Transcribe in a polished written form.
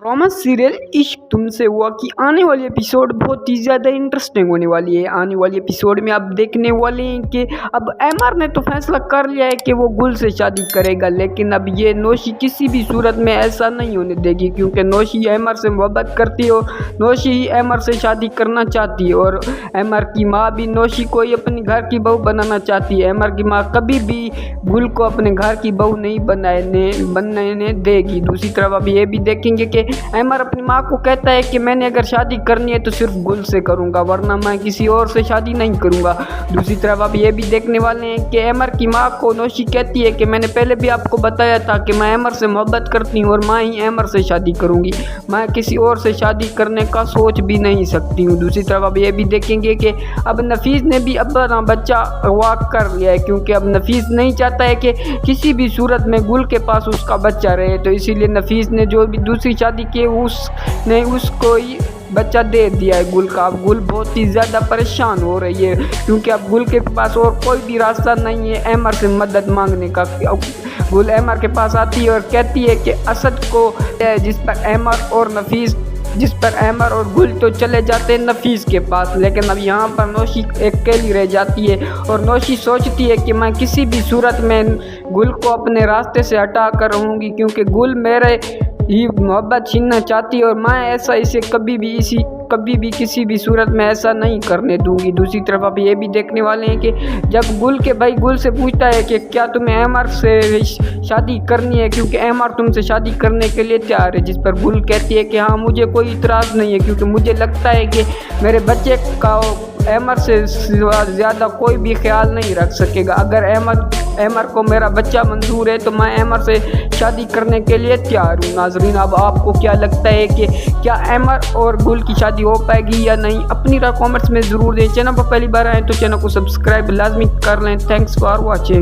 Romance serial इश्क तुमसे हुआ की आने वाली एपिसोड बहुत ही ज़्यादा इंटरेस्टिंग होने वाली है। आने वाली एपिसोड में आप देखने वाले हैं कि अब एमआर ने तो फैसला कर लिया है कि वो गुल से शादी करेगा, लेकिन अब ये नौशी किसी भी सूरत में ऐसा नहीं होने देगी, क्योंकि नौशी एमआर से मोहब्बत करती है और नौशी ही एमआर से शादी करना चाहती है। और एमआर की माँ भी नौशी को ही अपनी घर की बहू बनाना चाहती है। एमआर की माँ कभी भी गुल को अपने घर की बहू नहीं बनने देगी। दूसरी तरफ अब ये भी देखेंगे कि एमआर अपनी माँ को कहता है कि मैंने अगर शादी करनी है तो सिर्फ गुल से करूँगा, वरना मैं किसी और से शादी नहीं करूँगा। दूसरी तरफ अब ये भी देखने वाले हैं कि एमआर की माँ को नौशी कहती है कि मैंने पहले भी आपको बताया था कि मैं एमआर से मोहब्बत करती हूँ और मैं ही एमआर से शादी करूँगी, मैं किसी और से शादी करने का सोच भी नहीं सकती हूँ। दूसरी तरफ अब ये भी देखेंगे कि अब नफीस ने भी अपना बच्चा वाक कर लिया है, क्योंकि अब नफीस नहीं चाहता है कि किसी भी सूरत में गुल के पास उसका बच्चा रहे, तो इसीलिए नफीस ने जो भी दूसरी शादी की उसने उसको ही बच्चा दे दिया है गुल का। अब गुल बहुत ही ज़्यादा परेशान हो रही है, क्योंकि अब गुल के पास और कोई भी रास्ता नहीं है एमआर से मदद मांगने का। गुल एमआर के पास आती है और कहती है कि असद को, जिस पर एमआर और गुल तो चले जाते हैं नफीस के पास, लेकिन अब यहाँ पर नौशी अकेली रह जाती है और नौशी सोचती है कि मैं किसी भी सूरत में गुल को अपने रास्ते से हटा कर रहूँगी, क्योंकि गुल मेरे ही मोहब्बत छीनना चाहती है और मैं ऐसा इसे कभी भी किसी भी सूरत में ऐसा नहीं करने दूंगी। दूसरी तरफ अब ये भी देखने वाले हैं कि जब गुल के भाई गुल से पूछता है कि क्या तुम्हें एमआर से शादी करनी है, क्योंकि एमआर तुमसे शादी करने के लिए तैयार है, जिस पर गुल कहती है कि हाँ मुझे कोई इतराज़ नहीं है, क्योंकि मुझे लगता है कि मेरे बच्चे का एमआर से ज़्यादा कोई भी ख्याल नहीं रख सकेगा। अगर एमआर को मेरा बच्चा मंजूर है तो मैं एमआर से शादी करने के लिए तैयार हूँ। नाजरीन, अब आपको क्या लगता है कि क्या एमआर और गुल की शादी हो पाएगी या नहीं? अपनी राय कमेंट्स में ज़रूर दें। चैनल पर पहली बार आए तो चैनल को सब्सक्राइब लाजमी कर लें। Thanks for watching.